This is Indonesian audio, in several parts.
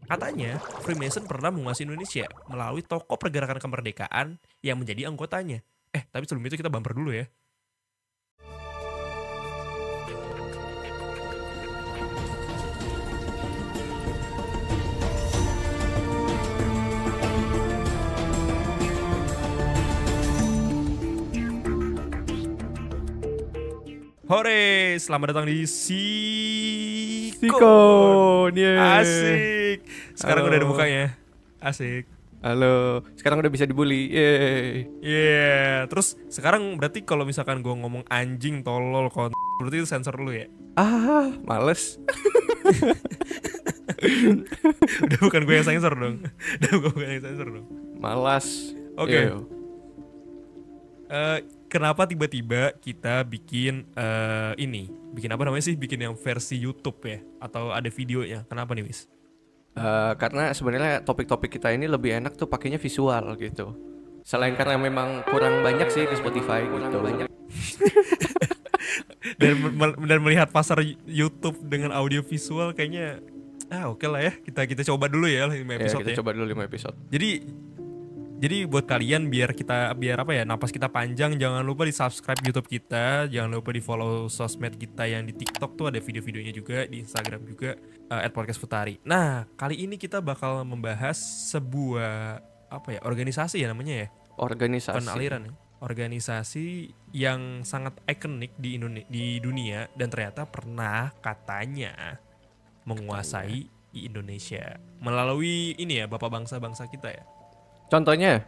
Katanya, Freemason pernah menguasai Indonesia melalui tokoh pergerakan kemerdekaan yang menjadi anggotanya. Tapi sebelum itu kita bumper dulu ya. Hore, selamat datang di Sikon, Asik. Sekarang udah ada mukanya. Asik. Halo, sekarang udah bisa dibully. Yeay. Terus sekarang berarti kalau misalkan gue ngomong anjing, tolol, berarti itu sensor lu ya? Males. Udah bukan gue yang sensor dong. Malas. Oke. Kenapa tiba-tiba kita bikin bikin apa namanya sih? Bikin yang versi YouTube ya? Atau ada videonya? Kenapa nih, Wis? Karena sebenarnya topik-topik kita ini lebih enak tuh pakainya visual gitu. Selain karena memang kurang banyak sih di Spotify gitu. dan melihat pasar YouTube dengan audio visual kayaknya oke lah ya. Kita coba dulu ya 5 episode kita coba dulu 5 episode. Jadi buat kalian biar apa ya, napas kita panjang, jangan lupa di subscribe YouTube kita, jangan lupa di follow sosmed kita yang di TikTok tuh ada video-videonya juga, di Instagram juga @podcastfutari. Nah, kali ini kita bakal membahas sebuah apa ya, organisasi ya namanya ya. Organisasi. Bukan aliran ya. Organisasi yang sangat ikonik di dunia dan ternyata pernah katanya menguasai di Indonesia melalui ini ya, bapak bangsa-bangsa kita ya. Contohnya?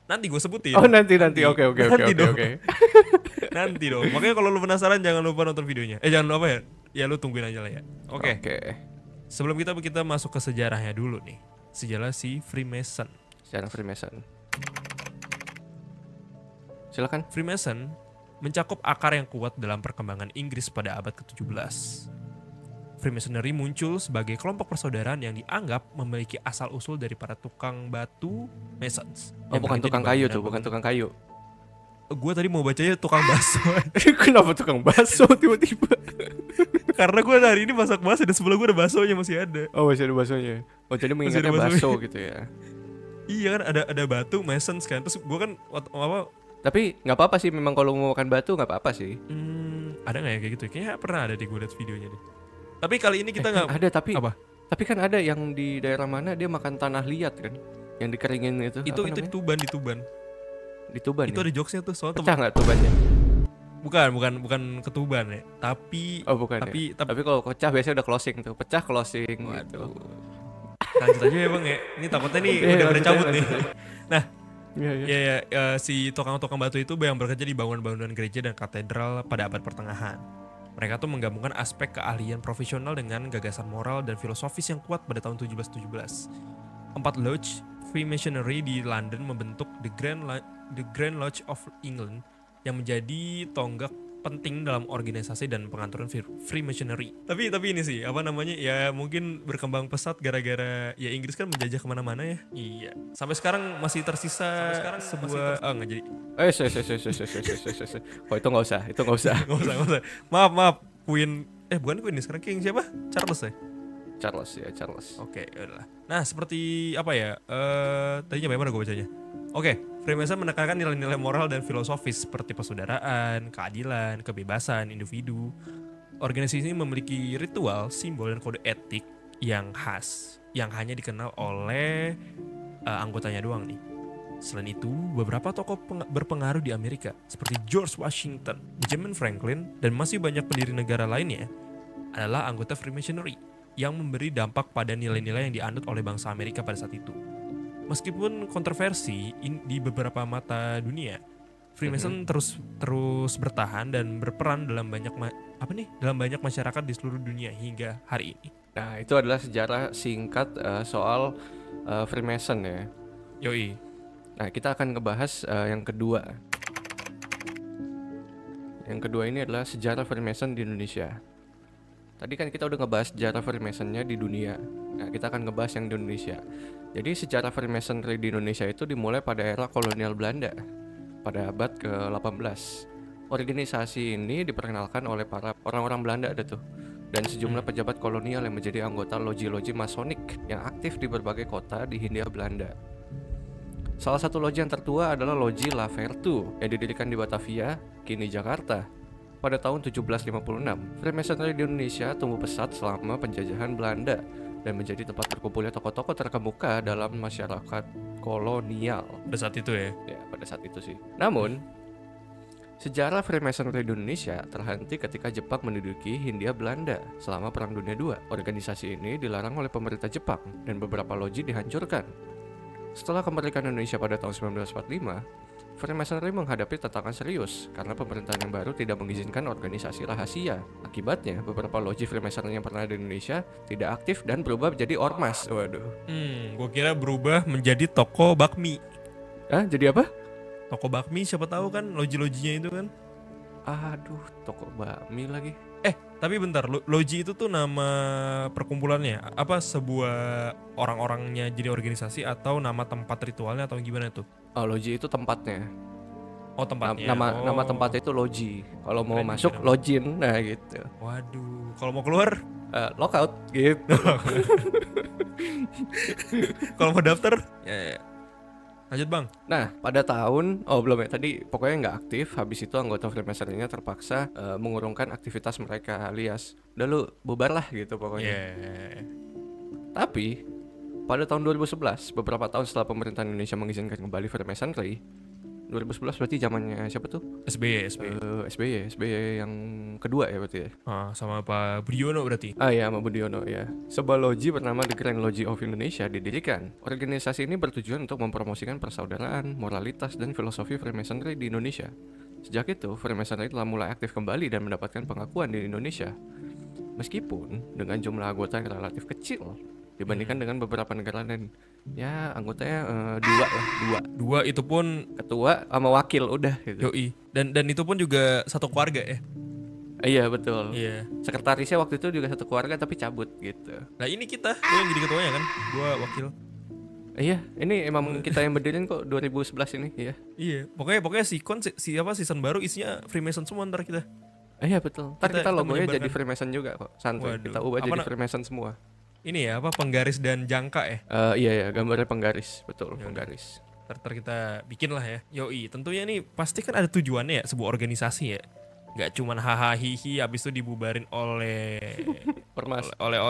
Nanti gue sebutin. Nanti. Oke. Nanti dong. Makanya kalau lu penasaran jangan lupa nonton videonya. Jangan lupa ya. Ya lu tungguin aja lah ya. Oke. Sebelum kita masuk ke sejarahnya dulu nih. Sejarah si Freemason. Sejarah Freemason. Silakan. Freemason mencakup akar yang kuat dalam perkembangan Inggris pada abad ke-17. Freemasonry muncul sebagai kelompok persaudaraan yang dianggap memiliki asal-usul dari para tukang batu Masons. Bukan tukang kayu tuh, bukan tukang kayu. Gue tadi mau bacanya tukang bakso. Kenapa tukang bakso tiba-tiba? Karena gue hari ini masak bakso dan sebelah gue ada baksonya, masih ada. Masih ada baksonya. Jadi mengingatnya bakso gitu ya. Iya kan, ada batu Masons kan. Terus gue kan apa? Tapi nggak apa-apa sih, memang kalau mau makan batu nggak apa-apa sih. Ada nggak ya kayak gitu? Kayaknya pernah ada di gue liat videonya deh. Tapi kali ini kita nggak ada, tapi apa? Tapi kan ada yang di daerah mana dia makan tanah liat kan, yang dikeringin itu. Itu di Tuban. Di Tuban. Itu ada jokesnya tuh soal pecah nggak Tubannya? Bukan ke Tuban ya. Tapi bukan. Tapi kalau pecah biasanya udah closing tuh. Pecah closing. Waduh. Gitu. Lanjut aja ya bang ya. Ini takutnya nih udah cabut nih. Nah. Si tukang-tukang batu itu yang bekerja di bangunan-bangunan gereja dan katedral pada abad pertengahan. Mereka tuh menggabungkan aspek keahlian profesional dengan gagasan moral dan filosofis yang kuat pada tahun 1717. 4 lodge Freemasonry di London membentuk The Grand Lodge of England yang menjadi tonggak penting dalam organisasi dan pengaturan Freemasonry. Tapi ini sih, apa namanya, ya mungkin berkembang pesat gara-gara ya Inggris kan menjajah kemana-mana ya. Iya. Sampai sekarang masih tersisa sebuah nggak jadi. Itu nggak usah. Nggak usah. Maaf. Queen, bukan Queen, sekarang King siapa? Charles ya? Charles. Oke, udahlah. Nah, seperti apa ya? Tadinya bagaimana gue bacanya? Oke, Freemason menekankan nilai-nilai moral dan filosofis seperti persaudaraan, keadilan, kebebasan individu. Organisasi ini memiliki ritual, simbol, dan kode etik yang khas, yang hanya dikenal oleh anggotanya doang nih. Selain itu, beberapa tokoh berpengaruh di Amerika seperti George Washington, Benjamin Franklin, dan masih banyak pendiri negara lainnya adalah anggota Freemasonry yang memberi dampak pada nilai-nilai yang dianut oleh bangsa Amerika pada saat itu. Meskipun kontroversi di beberapa mata dunia, Freemason terus bertahan dan berperan dalam banyak masyarakat di seluruh dunia hingga hari ini. Nah, itu adalah sejarah singkat soal Freemason ya. Yoi. Nah, kita akan ngebahas yang kedua. Yang kedua ini adalah sejarah Freemason di Indonesia. Tadi kan kita udah ngebahas sejarah Freemasonnya di dunia. Nah, kita akan ngebahas yang di Indonesia. Jadi sejarah Freemasonry di Indonesia itu dimulai pada era kolonial Belanda pada abad ke-18. Organisasi ini diperkenalkan oleh para orang-orang Belanda ada tuh. dan sejumlah pejabat kolonial yang menjadi anggota loji-loji masonik yang aktif di berbagai kota di Hindia Belanda. Salah satu loji yang tertua adalah Loji La Vertu yang didirikan di Batavia, kini Jakarta, pada tahun 1756. Freemasonry di Indonesia tumbuh pesat selama penjajahan Belanda dan menjadi tempat berkumpulnya tokoh-tokoh terkemuka dalam masyarakat kolonial. Pada saat itu ya. Ya, pada saat itu sih. Namun, sejarah Freemasonry di Indonesia terhenti ketika Jepang menduduki Hindia Belanda selama Perang Dunia II. Organisasi ini dilarang oleh pemerintah Jepang dan beberapa loji dihancurkan. Setelah kemerdekaan Indonesia pada tahun 1945, Freemasonry menghadapi tantangan serius karena pemerintahan yang baru tidak mengizinkan organisasi rahasia. Akibatnya, beberapa loji Freemasonry yang pernah ada di Indonesia tidak aktif dan berubah menjadi ormas. Waduh. Gue kira berubah menjadi toko bakmi. Jadi apa? Toko bakmi siapa tahu kan loji-lojinya itu kan. Aduh, toko bakmi lagi. Tapi bentar, loji itu tuh nama perkumpulannya? Apa sebuah orang-orangnya jadi organisasi atau nama tempat ritualnya atau gimana tuh? Oh, loji itu tempatnya. Oh, tempatnya. Nama tempatnya itu loji. Kalau mau Keren, masuk keren. login, nah gitu. Waduh, kalau mau keluar, Lockout gitu. kalau mau daftar, ya. Lanjut bang. Nah, pada tahun belum ya, tadi pokoknya nggak aktif. Habis itu anggota Freemasonry-nya terpaksa mengurungkan aktivitas mereka, alias udah lu bubar lah gitu pokoknya. Tapi pada tahun 2011, beberapa tahun setelah pemerintahan Indonesia mengizinkan kembali Freemasonry, 2011 berarti zamannya siapa tuh? SBY. SBY yang kedua ya berarti ya? Sama Pak Budiono berarti. Iya, sama Budiono ya. Sebuah loji bernama The Grand Lodge of Indonesia didirikan. Organisasi ini bertujuan untuk mempromosikan persaudaraan, moralitas, dan filosofi Freemasonry di Indonesia. Sejak itu, Freemasonry telah mulai aktif kembali dan mendapatkan pengakuan di Indonesia. Meskipun dengan jumlah anggota yang relatif kecil dibandingkan dengan beberapa negara lain. Ya, anggotanya dua. Itu pun Ketua sama wakil udah gitu. yoi. Dan itu pun juga satu keluarga ya. Iya, betul. Iya. Sekretarisnya waktu itu juga satu keluarga tapi cabut gitu. Nah ini kita, lu yang jadi ketuanya kan, gua wakil. Iya, ini emang kita yang berdiriin kok 2011 ini, iya. Iya, pokoknya season baru isinya Freemason semua ntar kita. Iya betul. Ntar kita logonya menyebarkan. jadi Freemason juga kok. Santai. Waduh. Kita ubah jadi Apa Freemason semua. Ini ya penggaris dan jangka ya. Iya ya, gambarnya penggaris, betul, Yaudah. penggaris. Ntar kita bikin lah ya. Yoi, tentunya nih pasti kan ada tujuannya ya sebuah organisasi ya. Gak cuman hahaha hihi abis itu dibubarin oleh Ormas. oleh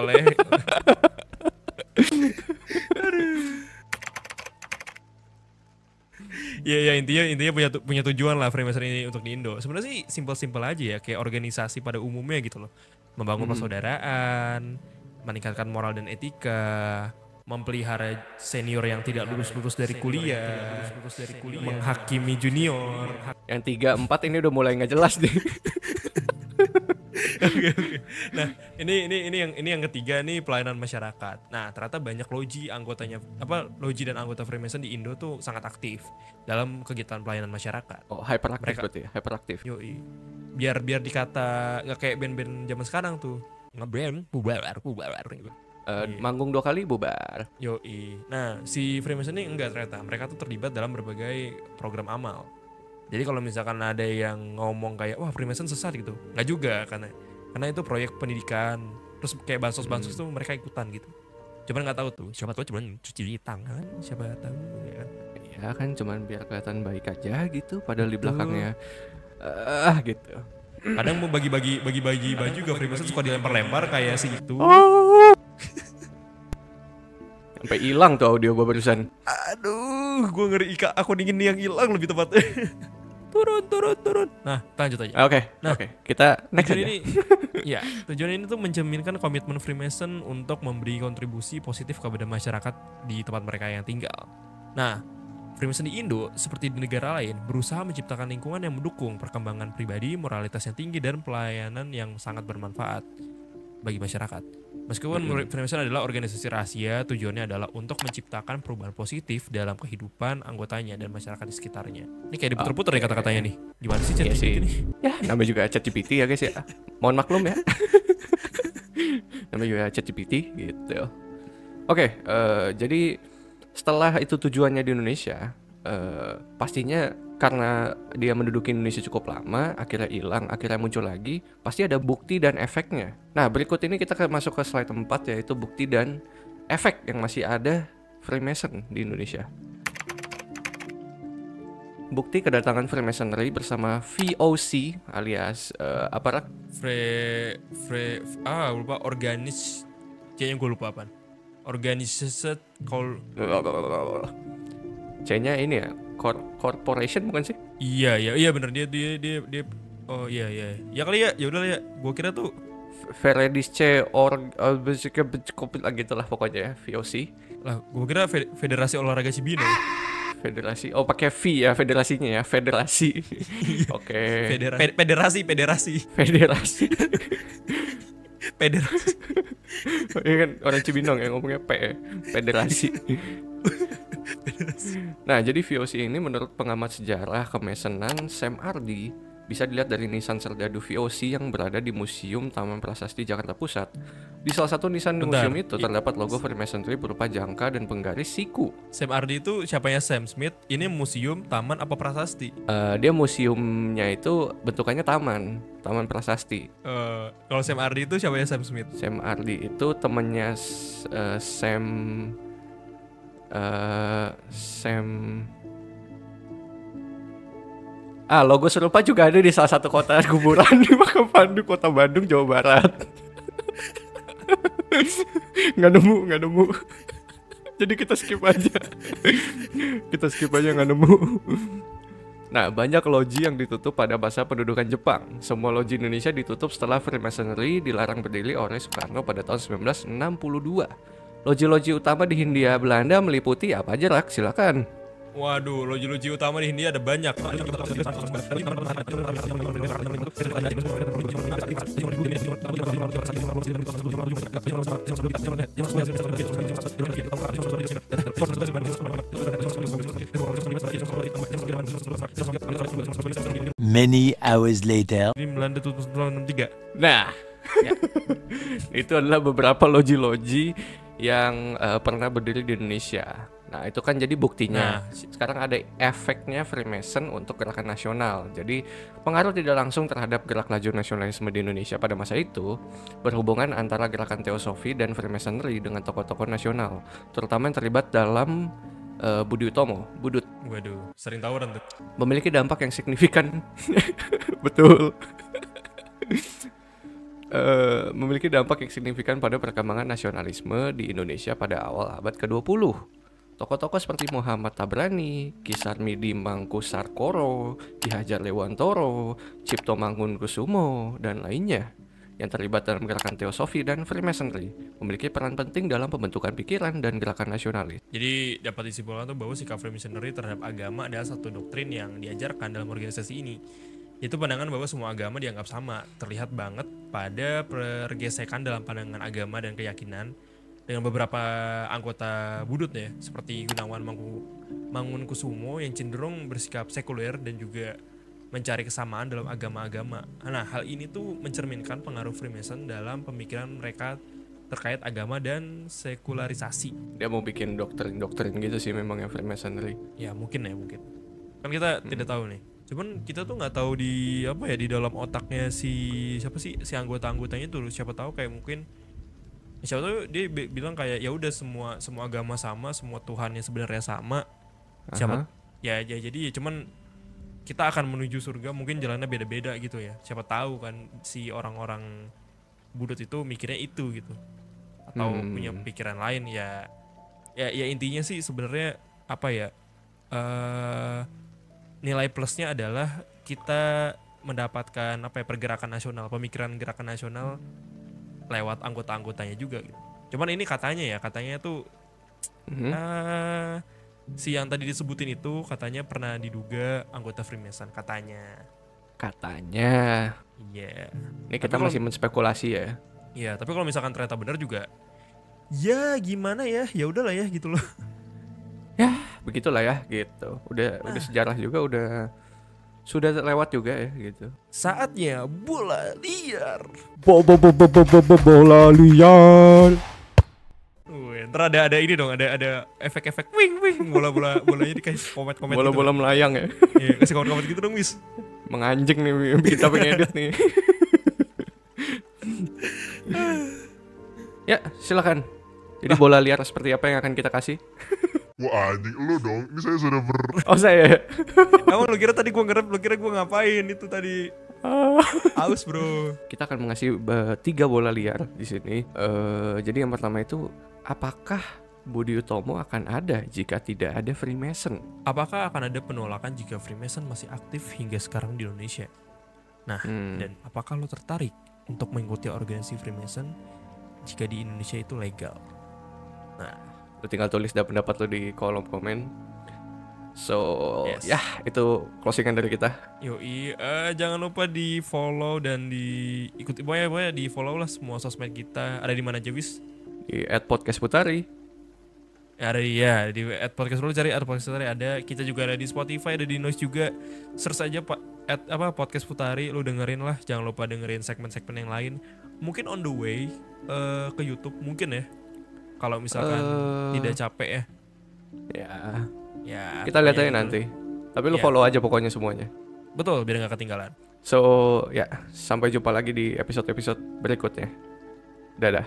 Ya intinya punya tujuan lah Freemason ini untuk di Indo. Sebenarnya sih simpel-simpel aja ya, kayak organisasi pada umumnya gitu loh. Membangun persaudaraan, meningkatkan moral dan etika, memelihara senior yang tidak lulus dari kuliah, menghakimi junior. Yang 3, 4 ini udah mulai nggak jelas nih. Oke. Nah, ini yang ketiga nih, pelayanan masyarakat. Nah, ternyata banyak loji dan anggota Freemason di Indo tuh sangat aktif dalam kegiatan pelayanan masyarakat. Oh, hyperaktif Mereka- berarti ya, hyperaktif. Yoi. Biar dikata nggak kayak band-band zaman sekarang tuh. Nge-band bubar gitu. Manggung 2 kali bubar. Yoi. Nah, si Freemason ini enggak ternyata. Mereka tuh terlibat dalam berbagai program amal. Jadi kalau misalkan ada yang ngomong kayak wah Freemason sesat gitu, nggak juga karena itu proyek pendidikan. Terus kayak bansos tuh mereka ikutan gitu. Cuman nggak tahu tuh. Siapa tahu cuman cuci tangan. Siapa tahu ya kan. Ya kan cuman biar kelihatan baik aja gitu, padahal di belakangnya gitu. Kadang mau bagi-bagi baju juga Freemason suka dilempar-lempar kayak si itu. Sampai hilang tuh audio gua barusan. Aduh, gue ngeri aku dingin nih yang hilang lebih tepatnya. turun. Nah, lanjut aja. Oke. Kita next Tujuan aja. ini, tujuan ini tuh mencerminkan komitmen Freemason untuk memberi kontribusi positif kepada masyarakat di tempat mereka yang tinggal. Nah, Freemason di Indo, seperti di negara lain, berusaha menciptakan lingkungan yang mendukung perkembangan pribadi, moralitas yang tinggi, dan pelayanan yang sangat bermanfaat bagi masyarakat. Meskipun Freemason adalah organisasi rahasia, tujuannya adalah untuk menciptakan perubahan positif dalam kehidupan anggotanya dan masyarakat di sekitarnya. Ini kayak diputer-puter ya kata-katanya nih. Gimana sih Iya sih. ChatGPT nih? Ya, namanya juga ChatGPT ya guys ya. Mohon maklum ya. Namanya juga ChatGPT gitu. Oke, jadi setelah itu tujuannya di Indonesia, pastinya karena dia menduduki Indonesia cukup lama, akhirnya hilang, akhirnya muncul lagi, pasti ada bukti dan efeknya. Nah, berikut ini kita akan masuk ke slide 4, yaitu bukti dan efek yang masih ada Freemason di Indonesia. Bukti kedatangan Freemasonry bersama VOC alias aparat lupa organis, kayaknya gue lupa apaan. Organized call. C-nya ini ya, corporation bukan sih? Iya benar dia. Oh iya. Ya kali ya udah lah ya. Gue kira tuh Veredisce gitu lah pokoknya ya, VOC. lah, gue kira Federasi Olahraga Cibino. Federasi, oh pakai V ya federasinya ya, federasi. Oke. Federasi. Federasi. Federasi. Ini kan orang Cibinong yang ngomongnya P ya, federasi. Nah, jadi VOC ini menurut pengamat sejarah kemesenan Sam Ardi bisa dilihat dari nisan serdadu VOC yang berada di Museum Taman Prasasti Jakarta Pusat. Di salah satu nisan di museum itu terdapat logo Freemasonry berupa jangka dan penggaris siku. Sam Ardi itu siapanya Sam Smith? Ini museum, taman, apa prasasti? Dia museumnya itu bentukannya taman prasasti. Kalau Sam Ardi itu siapanya Sam Smith? Sam Ardi itu temennya logo serupa juga ada di salah satu kota kuburan di Makapandu, Kota Bandung, Jawa Barat. Nggak nemu. Jadi kita skip aja. Nggak nemu. Nah, banyak loji yang ditutup pada masa pendudukan Jepang. Semua loji Indonesia ditutup setelah Freemasonry dilarang berdiri oleh Soekarno pada tahun 1962. Loji-loji utama di Hindia Belanda meliputi apa aja, Rak? Silakan. Waduh, loji-loji utama di Hindia ada banyak. Many hours later. Ini Belanda tutup tahun 63. Nah, ya. Itu adalah beberapa loji-loji yang pernah berdiri di Indonesia. Nah, itu kan jadi buktinya. Sekarang ada efeknya Freemason untuk gerakan nasional. Jadi, pengaruh tidak langsung terhadap gerak laju nasionalisme di Indonesia pada masa itu berhubungan antara gerakan Teosofi dan Freemasonry dengan tokoh-tokoh nasional, terutama yang terlibat dalam Budi Utomo, Budut. Waduh, sering tawuran tuh. Memiliki dampak yang signifikan. Betul. Memiliki dampak yang signifikan pada perkembangan nasionalisme di Indonesia pada awal abad ke-20. Tokoh-tokoh seperti Muhammad Tabrani, Ki Sarmidi Mangkusarkoro, Ki Hajar Lewantoro, Cipto Mangunkusumo, dan lainnya yang terlibat dalam gerakan Teosofi dan Freemasonry memiliki peran penting dalam pembentukan pikiran dan gerakan nasionalis. Jadi dapat disimpulkan tuh bahwa sikap Freemasonry terhadap agama adalah satu doktrin yang diajarkan dalam organisasi ini. Itu pandangan bahwa semua agama dianggap sama, terlihat banget pada pergesekan dalam pandangan agama dan keyakinan dengan beberapa anggota Budut ya, seperti Gunawan Mangunkusumo yang cenderung bersikap sekuler dan juga mencari kesamaan dalam agama-agama. Nah, hal ini tuh mencerminkan pengaruh Freemason dalam pemikiran mereka terkait agama dan sekularisasi. Dia mau bikin doktrin gitu sih memang yang Freemasonry. Ya mungkin. Kan kita tidak tahu nih. Cuman kita tuh nggak tahu di dalam otaknya si anggota-anggotanya tuh. Siapa tahu kayak mungkin siapa tahu dia bilang kayak ya udah semua agama sama, semua Tuhannya sebenarnya sama. Siapa ya jadi cuman kita akan menuju surga mungkin jalannya beda-beda gitu ya. Siapa tahu kan si orang-orang Budut itu mikirnya itu gitu. Atau punya pikiran lain ya intinya sih sebenarnya nilai plusnya adalah kita mendapatkan pergerakan nasional, pemikiran gerakan nasional lewat anggota-anggotanya juga gitu. Cuman ini katanya tuh si yang tadi disebutin itu katanya pernah diduga anggota Freemason katanya. Iya. Ini kita masih menspekulasi ya. Iya, tapi kalau misalkan ternyata benar juga ya gimana ya udahlah ya gitu loh. Ya, begitulah ya gitu. Udah sejarah juga sudah lewat juga ya gitu. Saatnya bola liar. Bola liar. Ntar ada ini dong, ada efek-efek wing bolanya dikasih komen Bola-bola melayang ya. Iya, kasih komen gitu dong, Wis. Menganjing nih kita pengen edit nih. Ya, silakan. Jadi bola liar seperti apa yang akan kita kasih? Wah anjing, lu dong. Ini saya sudah Oh, saya. Kamu lu kira tadi gua nge-rap, lu kira gua ngapain itu tadi? Aus, Bro. Kita akan mengasih 3 bola liar di sini. Jadi yang pertama itu, apakah Budi Utomo akan ada jika tidak ada Freemason? Apakah akan ada penolakan jika Freemason masih aktif hingga sekarang di Indonesia? Nah, dan apakah lo tertarik untuk mengikuti organisasi Freemason jika di Indonesia itu legal? Nah, Lu tinggal tulis dah pendapat lu di kolom komen. So, Yes. ya itu closingan dari kita. yoi, jangan lupa di follow dan diikuti, pokoknya di follow lah semua sosmed kita. Ada di mana aja, Wis? Di @podcastputari. Ada di @podcast dulu, cari @podcast Putari ada. Kita juga ada di Spotify, ada di Noise juga. Search aja podcast Putari, lu dengerin lah. Jangan lupa dengerin segmen-segmen yang lain. Mungkin on the way ke YouTube mungkin ya. Kalau misalkan tidak capek ya. Ya. Kita lihat aja pokoknya nanti. Tapi lu Iya. follow aja pokoknya semuanya. Betul, biar nggak ketinggalan. So, ya, sampai jumpa lagi di episode-episode berikutnya. Dadah.